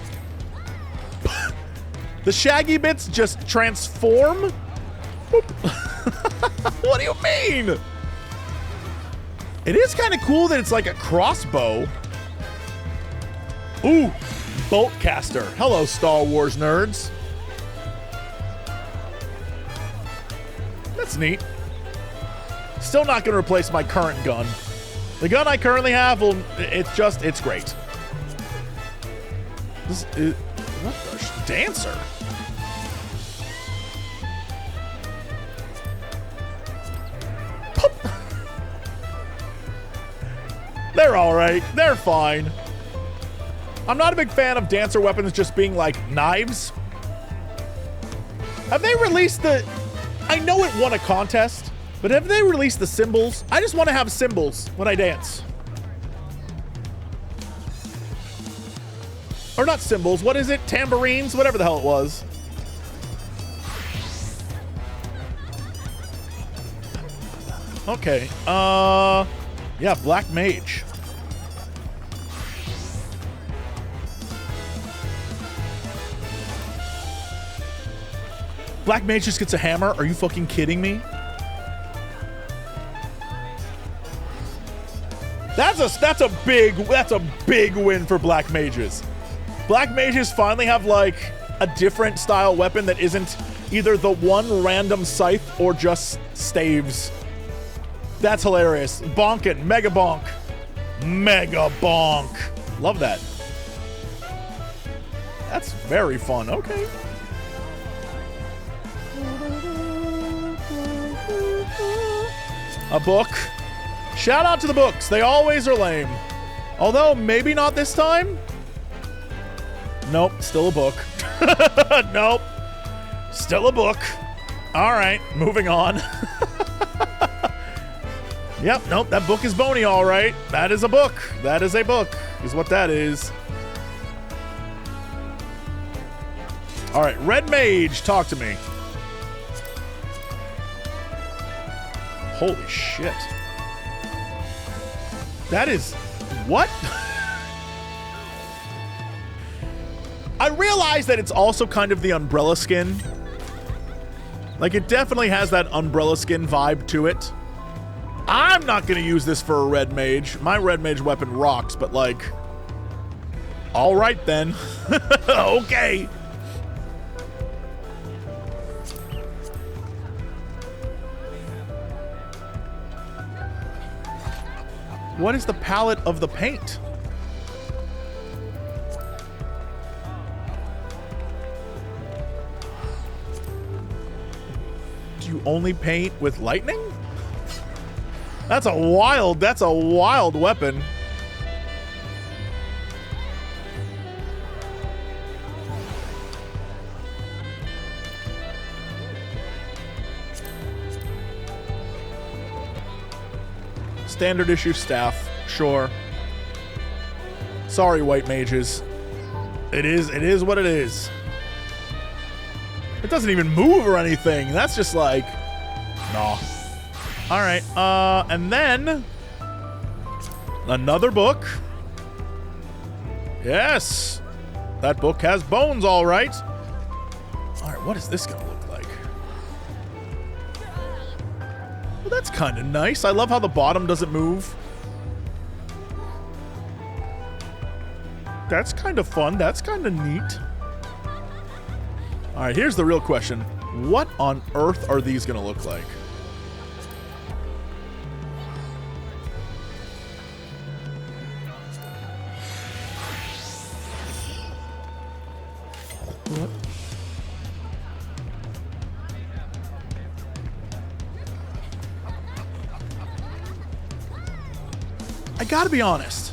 The shaggy bits just transform? What do you mean? It is kind of cool that it's like a crossbow. Ooh, boltcaster. Hello, Star Wars nerds. That's neat. Still not going to replace my current gun. The gun I currently have, well, it's great. This is, what the dancer? Pop. They're all right. They're fine. I'm not a big fan of dancer weapons just being like knives. Have they released the... I know it won a contest. But have they released the symbols? I just want to have symbols when I dance. Or not symbols, what is it? Tambourines? Whatever the hell it was. Okay, yeah, Black Mage. Black Mage just gets a hammer? Are you fucking kidding me? That's a big win for Black Mages. Black Mages finally have like a different style weapon that isn't either the one random scythe or just staves. That's hilarious. Bonkin', mega bonk. Mega bonk. Love that. That's very fun. Okay. A book. Shout out to the books. They always are lame. Although, maybe not this time. Nope, still a book. Nope. Still a book. All right, moving on. Yep, nope, that book is bony, all right. That is a book. That is a book, is what that is. All right, Red Mage, talk to me. Holy shit. That is... What? I realize that it's also kind of the umbrella skin. Like, it definitely has that umbrella skin vibe to it. I'm not going to use this for a Red Mage. My Red Mage weapon rocks, but like... All right, then. Okay. What is the palette of the paint? Do you only paint with lightning? That's a wild weapon. Standard issue staff, sure. Sorry, white mages. It is what it is. It doesn't even move or anything. That's just like, nah. All right, and then another book. Yes, that book has bones, all right. All right, what is this gonna look like? Well, that's kind of nice. I love how the bottom doesn't move. That's kind of fun. That's kind of neat. All right, here's the real question. What on earth are these gonna look like? What? I gotta be honest.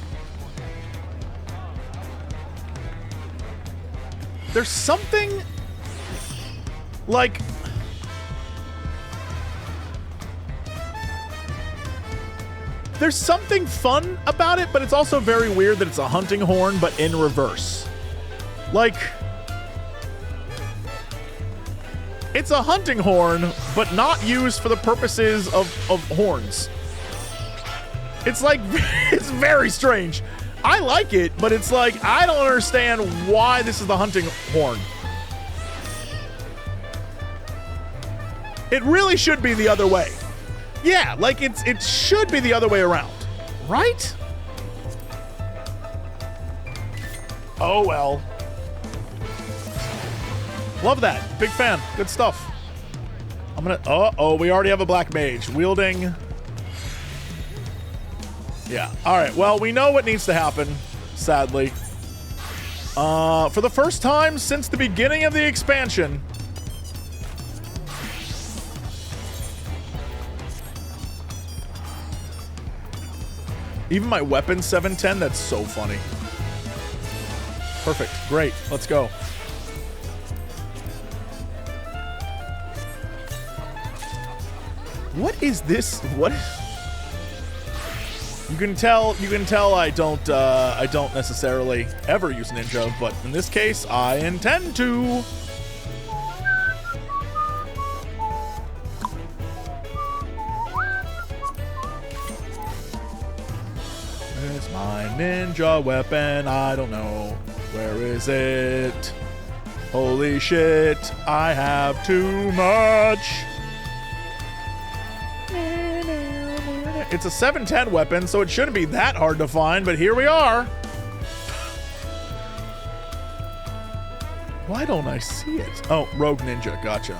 There's something like there's something fun about it, but it's also very weird that it's a hunting horn, but in reverse. Like, it's a hunting horn, but not used for the purposes of horns. It's like, it's very strange. I like it, but it's like, I don't understand why this is the hunting horn. It really should be the other way. Yeah, like it should be the other way around, right? Oh well. Love that. Big fan. Good stuff. I'm gonna, oh, we already have a black mage wielding. Yeah, all right, well, we know what needs to happen, sadly. For the first time since the beginning of the expansion, even my weapon's 710, that's so funny. Perfect, great, let's go. What is this? What? You can tell I don't necessarily ever use ninja, but in this case, I intend to. Where's my ninja weapon? I don't know. Where is it? Holy shit, I have too much. It's a 710 weapon, so it shouldn't be that hard to find, but here we are. Why don't I see it? Oh, Rogue Ninja, gotcha.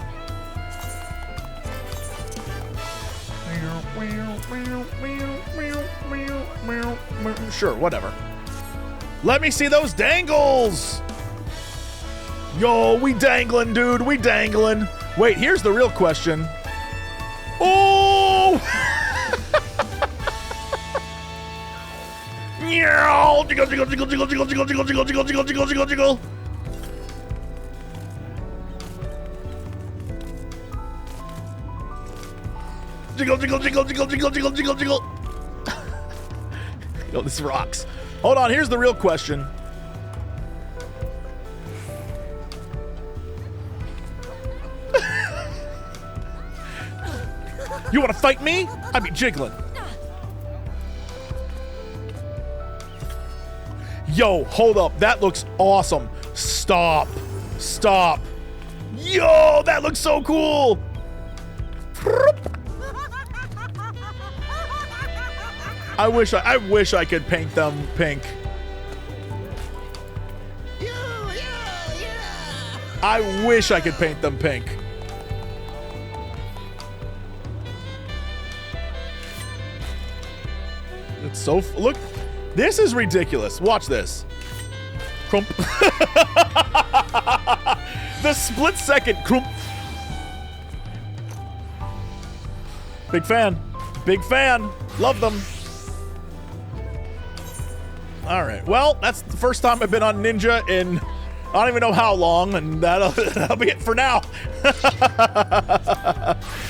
Sure, whatever. Let me see those dangles! Yo, we dangling, dude, we dangling. Wait, here's the real question. Oh! Jiggle, jiggle, jiggle, jiggle, jiggle, jiggle, jiggle, jiggle, jiggle, jiggle, jiggle, jiggle, jiggle. Jiggle, jiggle, jiggle, jiggle, jiggle, jiggle, jiggle, jiggle. Yo, this rocks. Hold on, here's the real question. You want to fight me? I be jiggling. Yo, hold up. That looks awesome. Stop. Stop. Yo, that looks so cool. I wish I could paint them pink. I wish I could paint them pink. It's so look. This is ridiculous. Watch this. Crump. The split second crump. Big fan. Big fan. Love them. All right. Well, that's the first time I've been on Ninja in I don't even know how long, and that'll be it for now.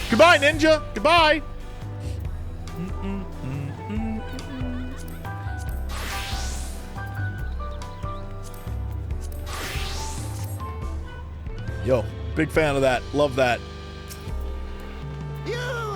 Goodbye, Ninja. Goodbye. Yo, big fan of that. Love that. Yo!